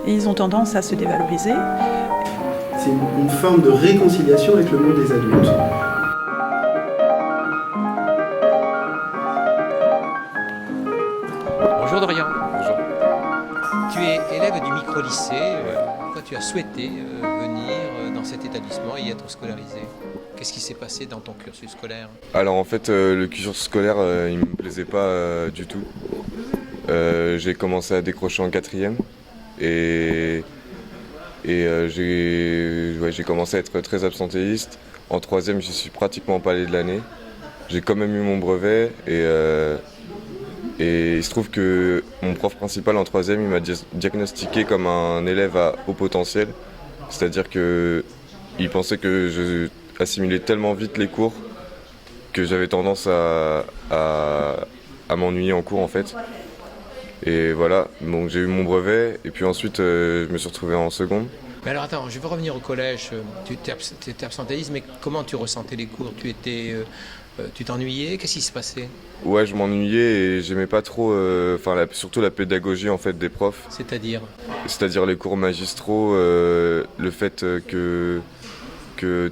et ils ont tendance à se dévaloriser. C'est une forme de réconciliation avec le monde des adultes. Bonjour Dorian. Bonjour. Tu es élève du micro-lycée. Pourquoi tu as souhaité venir dans cet établissement et être scolarisé? Qu'est-ce qui s'est passé dans ton cursus scolaire? Alors en fait, le cursus scolaire, il me plaisait pas du tout. J'ai commencé à décrocher en quatrième et j'ai commencé à être très absentéiste. En troisième, j'y suis pratiquement pas allé de l'année. J'ai quand même eu mon brevet et il se trouve que mon prof principal en troisième, il m'a diagnostiqué comme un élève à haut potentiel. C'est-à-dire qu'il pensait que je assimilais tellement vite les cours que j'avais tendance à m'ennuyer en cours en fait. Et voilà, donc j'ai eu mon brevet et puis ensuite je me suis retrouvé en seconde. Mais alors attends, je veux revenir au collège. Tu étais absentéiste, mais comment tu ressentais les cours? Tu t'ennuyais? Qu'est-ce qui se passait? Ouais, je m'ennuyais et j'aimais pas trop, surtout la pédagogie en fait des profs. C'est-à-dire les cours magistraux, le fait que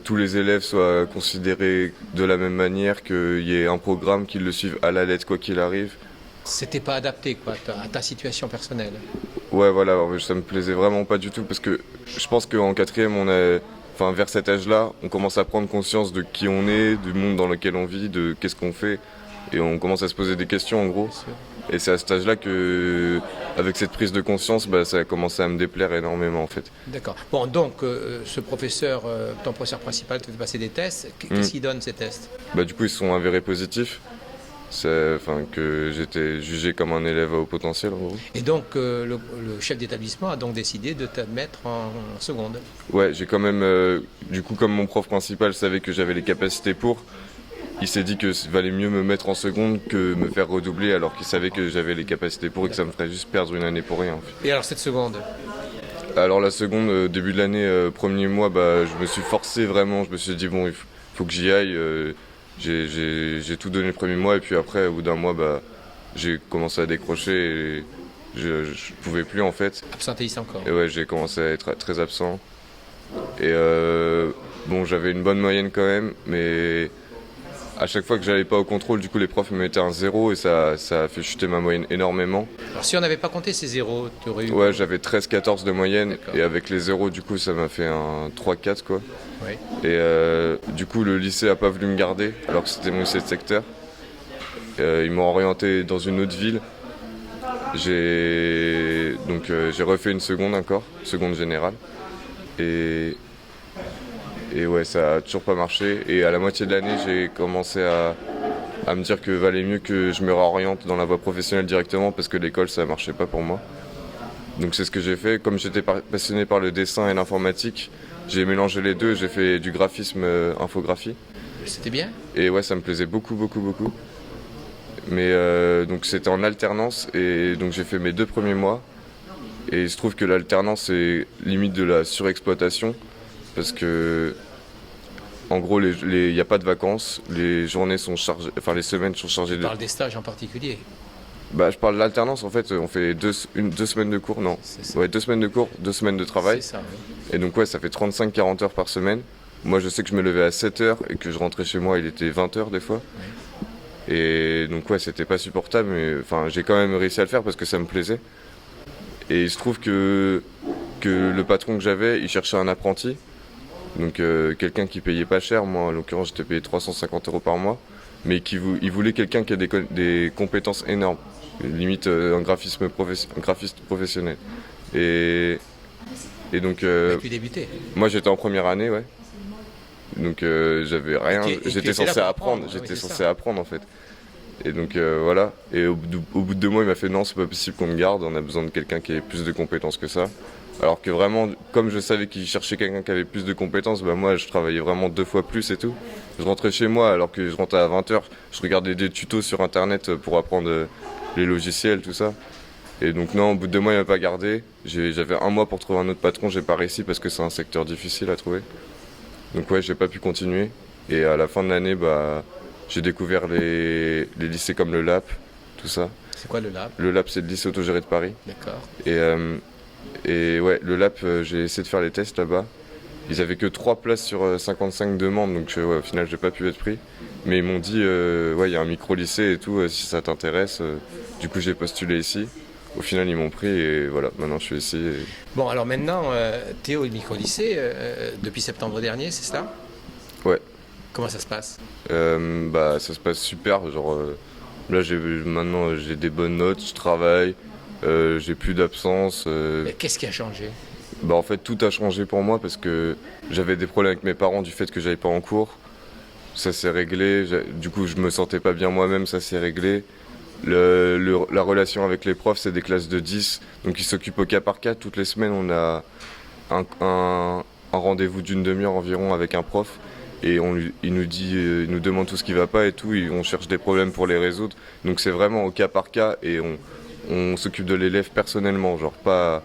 tous les élèves soient considérés de la même manière, qu'il y ait un programme qu'ils le suivent à la lettre quoi qu'il arrive. C'était pas adapté quoi, à ta situation personnelle. Ouais, voilà, ça me plaisait vraiment pas du tout parce que je pense qu'en quatrième, vers cet âge-là, on commence à prendre conscience de qui on est, du monde dans lequel on vit, de qu'est-ce qu'on fait, et on commence à se poser des questions en gros. Et c'est à cet âge-là que, avec cette prise de conscience, ça a commencé à me déplaire énormément en fait. D'accord. Bon, donc ce professeur, ton professeur principal te fait passer des tests. Qu'est-ce qu'il donne ces tests? Du coup, ils sont avérés positifs. Que j'étais jugé comme un élève à haut potentiel en gros. Et donc le chef d'établissement a donc décidé de t'admettre en seconde. Ouais, j'ai quand même, du coup comme mon prof principal savait que j'avais les capacités pour, il s'est dit que valait mieux me mettre en seconde que me faire redoubler alors qu'il savait que j'avais les capacités pour et que ça me ferait juste perdre une année pour rien. En fait. Et alors cette seconde? Alors la seconde, début de l'année, premier mois, je me suis forcé vraiment, je me suis dit bon, il faut que j'y aille. J'ai tout donné le premier mois et puis après, au bout d'un mois, j'ai commencé à décrocher et je pouvais plus en fait. Absentéiste encore. Et ouais, j'ai commencé à être très absent. Et j'avais une bonne moyenne quand même, mais à chaque fois que j'allais pas au contrôle, du coup les profs me mettaient un 0 et ça a fait chuter ma moyenne énormément. Alors si on n'avait pas compté ces zéros, tu aurais eu... Ouais, j'avais 13-14 de moyenne et avec les zéros, du coup ça m'a fait un 3-4 quoi. Oui. Et du coup le lycée a pas voulu me garder alors que c'était mon lycée de secteur. Ils m'ont orienté dans une autre ville. J'ai refait une seconde encore, seconde générale. Et ouais, ça a toujours pas marché. Et à la moitié de l'année, j'ai commencé à me dire que valait mieux que je me réoriente dans la voie professionnelle directement parce que l'école, ça marchait pas pour moi. Donc c'est ce que j'ai fait. Comme j'étais passionné par le dessin et l'informatique, j'ai mélangé les deux. J'ai fait du graphisme, infographie. C'était bien. Et ouais, ça me plaisait beaucoup. Mais donc c'était en alternance et donc j'ai fait mes 2 premiers mois. Et il se trouve que l'alternance, c'est limite de la surexploitation. Parce que, en gros, il n'y a pas de vacances, les journées sont chargées, les semaines sont chargées de... Tu parles des stages en particulier? Je parle de l'alternance, en fait, on fait 2 semaines de cours, non. Ouais, 2 semaines de cours, 2 semaines de travail. C'est ça, oui. Et donc, ouais, ça fait 35-40 heures par semaine. Moi, je sais que je me levais à 7 heures et que je rentrais chez moi, il était 20 heures des fois. Oui. Et donc, ouais, c'était pas supportable, mais j'ai quand même réussi à le faire parce que ça me plaisait. Et il se trouve que le patron que j'avais, il cherchait un apprenti. Donc quelqu'un qui payait pas cher, moi en l'occurrence j'étais payé 350 € par mois, mais il voulait quelqu'un qui a des compétences énormes, limite un graphiste professionnel. Et donc tu débutais? Moi j'étais en première année, ouais. Donc j'avais rien, j'étais censé apprendre, apprendre en fait. Et donc voilà, et au bout de 2 mois il m'a fait non, c'est pas possible qu'on me garde, on a besoin de quelqu'un qui ait plus de compétences que ça. Alors que vraiment, comme je savais qu'il cherchait quelqu'un qui avait plus de compétences, moi je travaillais vraiment 2 fois plus et tout. Je rentrais chez moi alors que je rentrais à 20 h, je regardais des tutos sur internet pour apprendre les logiciels, tout ça. Et donc non, au bout de 2 mois il m'a pas gardé. J'avais 1 mois pour trouver un autre patron, j'ai pas réussi parce que c'est un secteur difficile à trouver. Donc ouais, j'ai pas pu continuer. Et à la fin de l'année, j'ai découvert les lycées comme le LAP, tout ça. C'est quoi le LAP? Le LAP, c'est le lycée autogéré de Paris. D'accord. Et Et ouais, le LAP, j'ai essayé de faire les tests là-bas. Ils avaient que 3 places sur 55 demandes, donc ouais, au final j'ai pas pu être pris. Mais ils m'ont dit, ouais, il y a un micro-lycée et tout, si ça t'intéresse. Du coup j'ai postulé ici. Au final ils m'ont pris et voilà, maintenant je suis ici. Bon, alors maintenant, Théo est micro-lycée depuis septembre dernier, c'est ça? Ouais. Comment ça se passe? Bah ça se passe super, genre là maintenant j'ai des bonnes notes, je travaille, j'ai plus d'absence. Qu'est-ce qui a changé? Bah en fait tout a changé pour moi parce que j'avais des problèmes avec mes parents du fait que j'allais pas en cours. Ça s'est réglé, du coup je me sentais pas bien moi-même, ça s'est réglé. La relation avec les profs, c'est des classes de 10, donc ils s'occupent au cas par cas. Toutes les semaines on a un rendez-vous d'une demi-heure environ avec un prof et il nous demande tout ce qui va pas et tout, et on cherche des problèmes pour les résoudre. Donc c'est vraiment au cas par cas et on s'occupe de l'élève personnellement, genre pas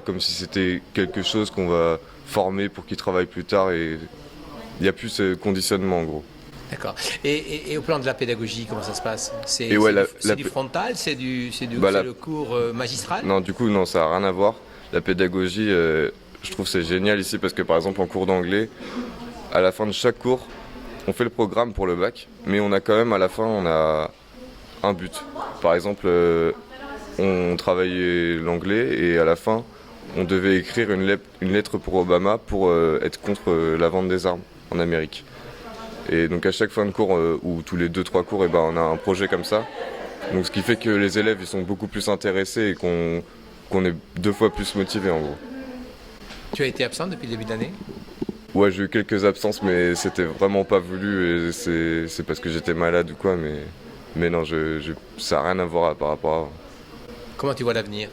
comme si c'était quelque chose qu'on va former pour qu'il travaille plus tard, et il n'y a plus ce conditionnement en gros. D'accord. Et au plan de la pédagogie, comment ça se passe? C'est du frontal, c'est le cours magistral? Non, du coup, non, ça n'a rien à voir. La pédagogie, je trouve c'est génial ici parce que par exemple en cours d'anglais, à la fin de chaque cours, on fait le programme pour le bac, mais on a quand même à la fin, on a un but. Par exemple, on travaillait l'anglais et à la fin, on devait écrire une lettre pour Obama pour être contre la vente des armes en Amérique. Et donc à chaque fin de cours, ou tous les 2-3 cours, on a un projet comme ça. Donc ce qui fait que les élèves ils sont beaucoup plus intéressés et qu'on est 2 fois plus motivés en gros. Tu as été absent depuis le début de l'année? Ouais, j'ai eu quelques absences, mais c'était vraiment pas voulu et c'est parce que j'étais malade ou quoi, mais non, ça n'a rien à voir par rapport à avant. Comment tu vois l'avenir?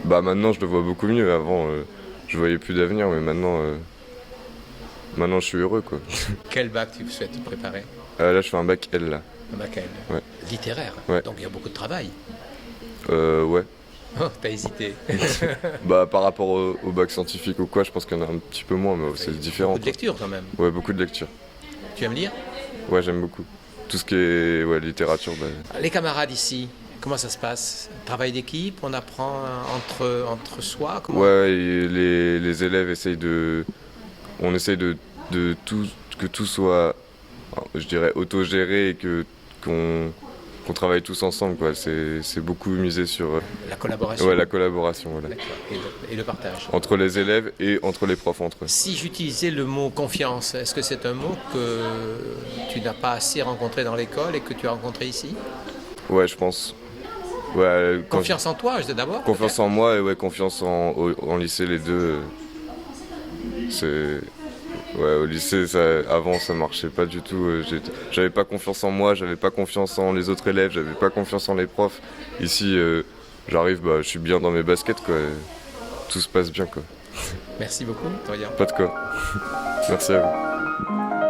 Bah maintenant je le vois beaucoup mieux. Avant je voyais plus d'avenir, mais maintenant je suis heureux quoi. Quel bac tu souhaites te préparer? Là je fais un bac L là. Un bac L? Ouais. Littéraire? Ouais. Donc il y a beaucoup de travail. Ouais. Oh, t'as hésité. Bah par rapport au bac scientifique ou quoi, je pense qu'il y en a un petit peu moins, mais c'est différent. Beaucoup de lecture quand même. Ouais, beaucoup de lecture. Tu aimes lire? Ouais, j'aime beaucoup. Tout ce qui est littérature. Les camarades ici, comment ça se passe? Travail d'équipe, on apprend entre soi? Comment... Ouais, et les élèves essayent on essaye de tout, que tout soit, je dirais, autogéré et qu'on travaille tous ensemble, quoi. C'est beaucoup misé sur... la collaboration. Ouais, la collaboration, voilà. Et le partage. Entre les élèves et entre les profs entre eux. Si j'utilisais le mot confiance, est-ce que c'est un mot que tu n'as pas assez rencontré dans l'école et que tu as rencontré ici? Ouais, je pense. Ouais, confiance en toi, d'abord? Confiance en moi et ouais, confiance en lycée, les deux. Ouais, au lycée, avant ça marchait pas du tout. J'avais pas confiance en moi, j'avais pas confiance en les autres élèves, j'avais pas confiance en les profs. Ici, j'arrive, je suis bien dans mes baskets, quoi. Tout se passe bien, quoi. Merci beaucoup, Torian. Pas de quoi. Merci à vous.